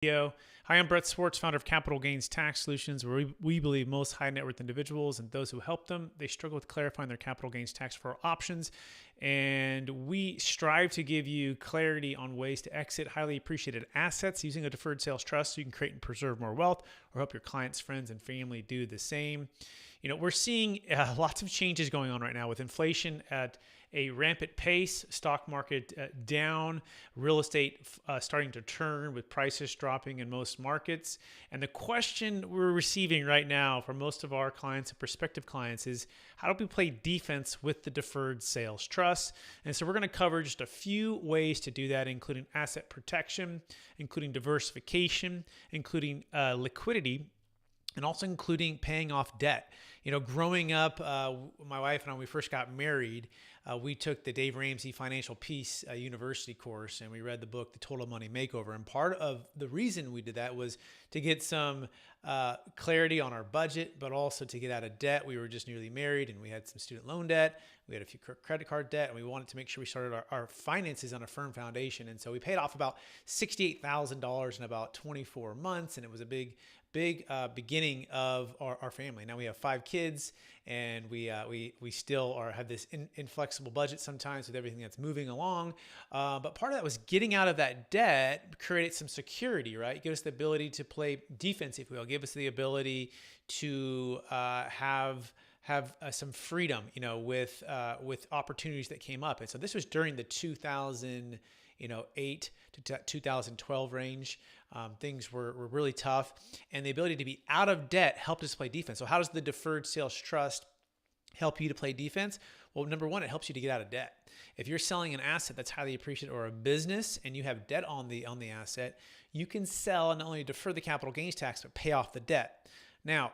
Hi, I'm Brett Swarts, founder of Capital Gains Tax Solutions, where we believe most high net worth individuals and those who help them, they struggle with clarifying their capital gains tax deferral options. And we strive to give you clarity on ways to exit highly appreciated assets using a deferred sales trust so you can create and preserve more wealth or help your clients, friends, and family do the same. We're seeing lots of changes going on right now with inflation at a rampant pace, stock market down, real estate starting to turn with prices dropping in most markets. And the question we're receiving right now from most of our clients and prospective clients is, how do we play defense with the deferred sales trust? And so we're going to cover just a few ways to do that, including asset protection, including diversification, including liquidity, and also including paying off debt. Growing up, my wife and I, when we first got married, we took the Dave Ramsey Financial Peace University course, and we read the book, The Total Money Makeover. And part of the reason we did that was to get some clarity on our budget, but also to get out of debt. We were just newly married, and we had some student loan debt. We had a few credit card debt, and we wanted to make sure we started our finances on a firm foundation. And so we paid off about $68,000 in about 24 months, and it was a big beginning of our family. Now we have 5 kids, and we still have this inflexible budget sometimes with everything that's moving along. But part of that was getting out of that debt, created some security, right? Give us the ability to play defense, if we will. Give us the ability to have some freedom, with opportunities that came up. And so this was during the 2008 to 2012 range. Things were really tough, and the ability to be out of debt helped us play defense. So how does the deferred sales trust help you to play defense? Well, number one, it helps you to get out of debt. If you're selling an asset that's highly appreciated or a business and you have debt on the asset, you can sell and not only defer the capital gains tax, but pay off the debt. Now,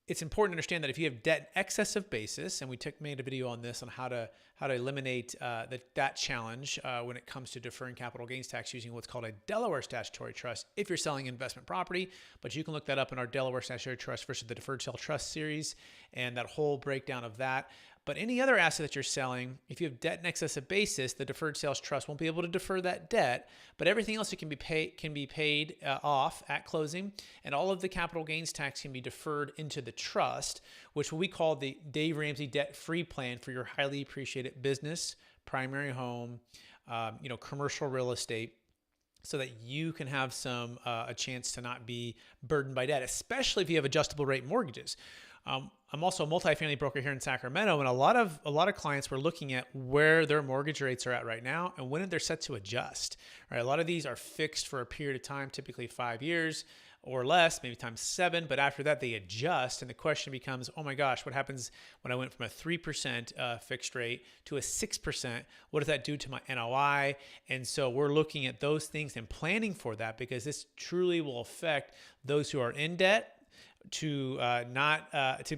it's important to understand that if you have debt in excess of basis, and we made a video on this on how to eliminate that challenge when it comes to deferring capital gains tax using what's called a Delaware statutory trust if you're selling investment property. But you can look that up in our Delaware statutory trust versus the deferred sale trust series and that whole breakdown of that. But any other asset that you're selling, if you have debt in excess of basis, the deferred sales trust won't be able to defer that debt, but everything else can be paid off at closing, and all of the capital gains tax can be deferred into the trust, which we call the Dave Ramsey debt-free plan for your highly appreciated business, primary home, commercial real estate, so that you can have a chance to not be burdened by debt, especially if you have adjustable rate mortgages. I'm also a multifamily broker here in Sacramento, and a lot of clients were looking at where their mortgage rates are at right now and when they're set to adjust. Right, a lot of these are fixed for a period of time, typically 5 years or less, maybe times 7. But after that, they adjust, and the question becomes, oh my gosh, what happens when I went from a 3% fixed rate to a 6%? What does that do to my NOI? And so we're looking at those things and planning for that, because this truly will affect those who are in debt to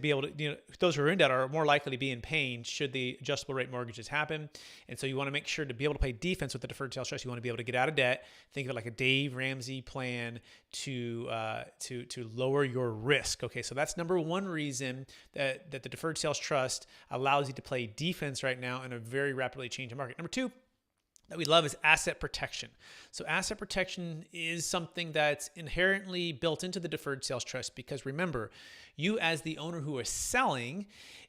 be able to, those who are in debt are more likely to be in pain should the adjustable rate mortgages happen. And so you want to make sure to be able to play defense with the deferred sales trust. You want to be able to get out of debt. Think of it like a Dave Ramsey plan to lower your risk. Okay, so that's number one reason that the deferred sales trust allows you to play defense right now in a very rapidly changing market. Number two that we love is asset protection. So asset protection is something that's inherently built into the deferred sales trust, because remember, you as the owner who is selling,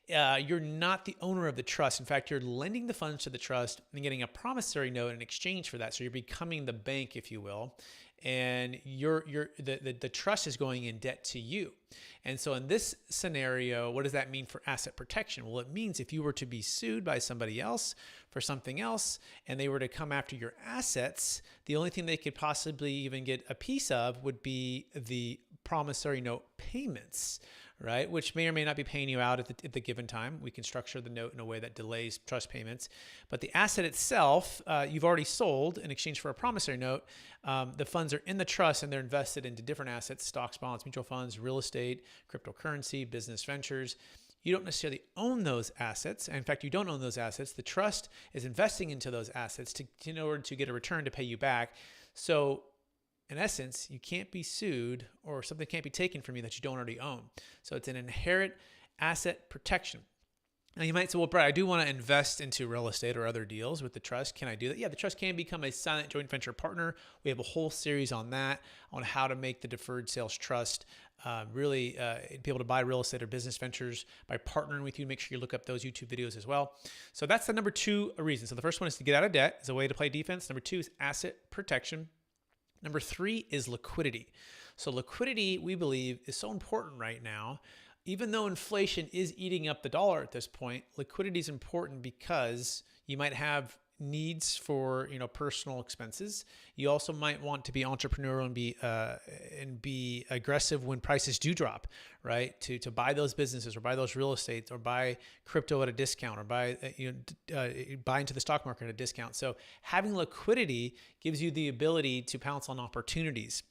you're not the owner of the trust. In fact, you're lending the funds to the trust and getting a promissory note in exchange for that. So you're becoming the bank, if you will, and the trust is going in debt to you. And so in this scenario, what does that mean for asset protection? Well, it means if you were to be sued by somebody else for something else and they were to come after your assets, the only thing they could possibly even get a piece of would be the promissory note payments, right? Which may or may not be paying you out at the given time. We can structure the note in a way that delays trust payments. But the asset itself, you've already sold in exchange for a promissory note. The funds are in the trust and they're invested into different assets: stocks, bonds, mutual funds, real estate, cryptocurrency, business ventures. You don't necessarily own those assets. In fact, you don't own those assets. The trust is investing into those assets in order to get a return to pay you back. So in essence, you can't be sued, or something can't be taken from you that you don't already own. So it's an inherent asset protection. Now you might say, well, Brad, I do want to invest into real estate or other deals with the trust. Can I do that? Yeah, the trust can become a silent joint venture partner. We have a whole series on that, on how to make the deferred sales trust really be able to buy real estate or business ventures by partnering with you. Make sure you look up those YouTube videos as well. So that's the number 2 reason. So the first one is to get out of debt as a way to play defense. Number 2 is asset protection. Number 3 is liquidity. So liquidity, we believe, is so important right now. Even though inflation is eating up the dollar at this point, liquidity is important because you might have needs for personal expenses. You also might want to be entrepreneurial and be aggressive when prices do drop, right? To buy those businesses or buy those real estate or buy crypto at a discount or buy into the stock market at a discount. So having liquidity gives you the ability to pounce on opportunities.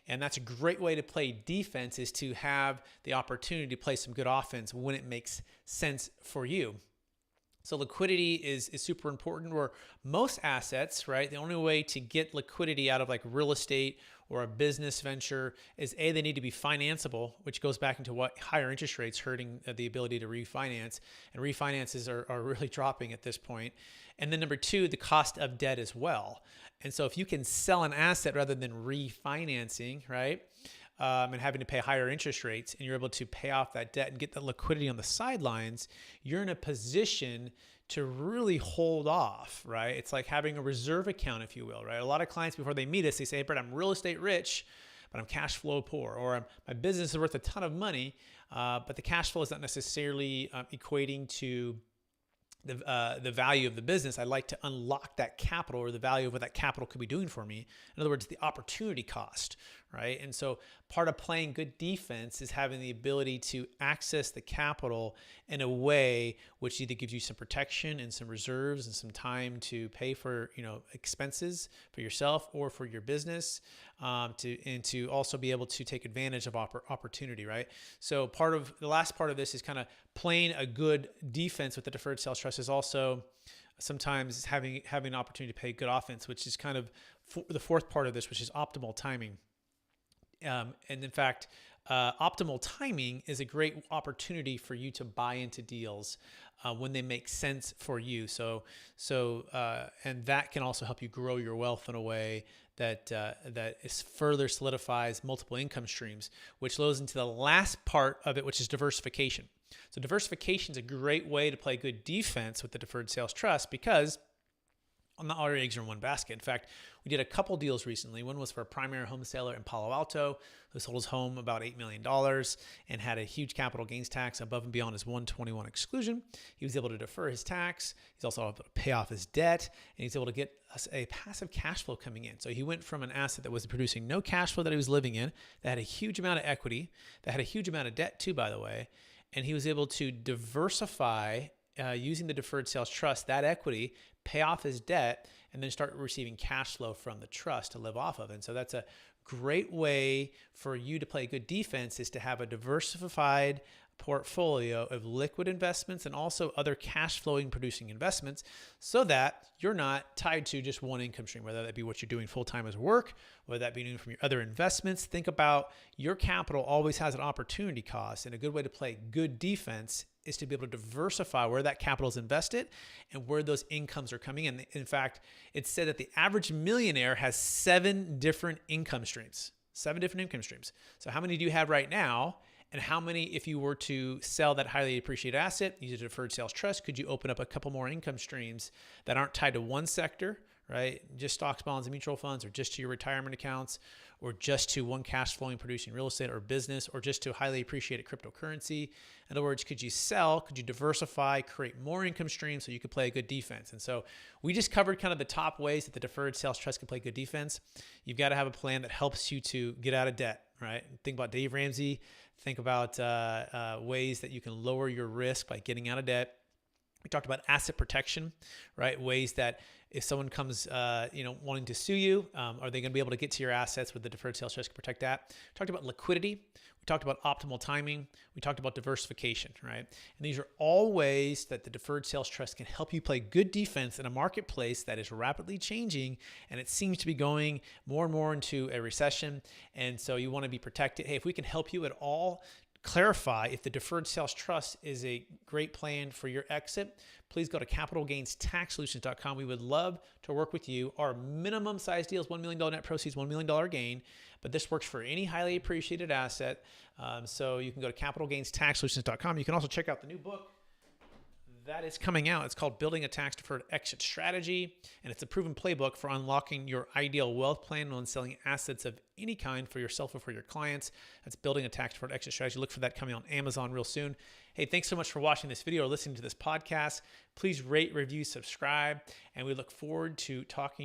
And that's a great way to play defense, is to have the opportunity to play some good offense when it makes sense for you. So liquidity is super important. Where most assets, right, the only way to get liquidity out of like real estate or a business venture is they need to be financeable, which goes back into what higher interest rates hurting the ability to refinance. And refinances are really dropping at this point. And then number 2, the cost of debt as well. And so if you can sell an asset rather than refinancing, right, and having to pay higher interest rates, and you're able to pay off that debt and get the liquidity on the sidelines, you're in a position to really hold off, right? It's like having a reserve account, if you will, right? A lot of clients, before they meet us, they say, hey, Brett, I'm real estate rich, but I'm cash flow poor, or my business is worth a ton of money, but the cash flow is not necessarily equating to the value of the business. I'd like to unlock that capital, or the value of what that capital could be doing for me. In other words, the opportunity cost, right? And so part of playing good defense is having the ability to access the capital in a way which either gives you some protection and some reserves and some time to pay for expenses for yourself or for your business, to also be able to take advantage of opportunity, right? So the last part of this is kind of playing a good defense with the deferred sales trust, is also sometimes having an opportunity to play good offense, which is kind of the fourth part of this, which is optimal timing. And in fact, optimal timing is a great opportunity for you to buy into deals when they make sense for you. And that can also help you grow your wealth in a way that further solidifies multiple income streams, which flows into the last part of it, which is diversification. So diversification is a great way to play good defense with the deferred sales trust, because not all your eggs are in one basket. In fact, we did a couple deals recently. One was for a primary home seller in Palo Alto who sold his home about $8 million and had a huge capital gains tax above and beyond his 121 exclusion. He was able to defer his tax. He's also able to pay off his debt, and he's able to get us a passive cash flow coming in. So he went from an asset that was producing no cash flow that he was living in, that had a huge amount of equity, that had a huge amount of debt too, by the way, and he was able to diversify using the deferred sales trust, that equity, pay off his debt, and then start receiving cash flow from the trust to live off of. And so that's a great way for you to play good defense, is to have a diversified portfolio of liquid investments and also other cash flowing producing investments, so that you're not tied to just one income stream, whether that be what you're doing full-time as work, whether that be doing from your other investments. Think about your capital always has an opportunity cost, and a good way to play good defense is to be able to diversify where that capital is invested and where those incomes are coming in. In fact, it's said that the average millionaire has 7 different income streams. 7 different income streams. So how many do you have right now? And how many, if you were to sell that highly appreciated asset, use a deferred sales trust, could you open up a couple more income streams that aren't tied to one sector, right? Just stocks, bonds, and mutual funds, or just to your retirement accounts, or just to one cash flowing producing real estate or business, or just to highly appreciated cryptocurrency. In other words, could you sell, could you diversify, create more income streams so you could play a good defense? And so we just covered kind of the top ways that the deferred sales trust can play good defense. You've got to have a plan that helps you to get out of debt, right? Think about Dave Ramsey. Think about ways that you can lower your risk by getting out of debt. We talked about asset protection, right? Ways that if someone comes, wanting to sue you, are they going to be able to get to your assets with the deferred sales trust to protect that? We talked about liquidity. We talked about optimal timing. We talked about diversification, right? And these are all ways that the deferred sales trust can help you play good defense in a marketplace that is rapidly changing, and it seems to be going more and more into a recession. And so you want to be protected. Hey, if we can help you at all, clarify if the Deferred Sales Trust is a great plan for your exit, please go to capitalgainstaxsolutions.com. We would love to work with you. Our minimum size deal is $1 million net proceeds, $1 million gain, but this works for any highly appreciated asset. So you can go to capitalgainstaxsolutions.com. You can also check out the new book that is coming out. It's called Building a Tax Deferred Exit Strategy, and it's a proven playbook for unlocking your ideal wealth plan when selling assets of any kind for yourself or for your clients. That's Building a Tax Deferred Exit Strategy. Look for that coming on Amazon real soon. Hey, thanks so much for watching this video or listening to this podcast. Please rate, review, subscribe, and we look forward to talking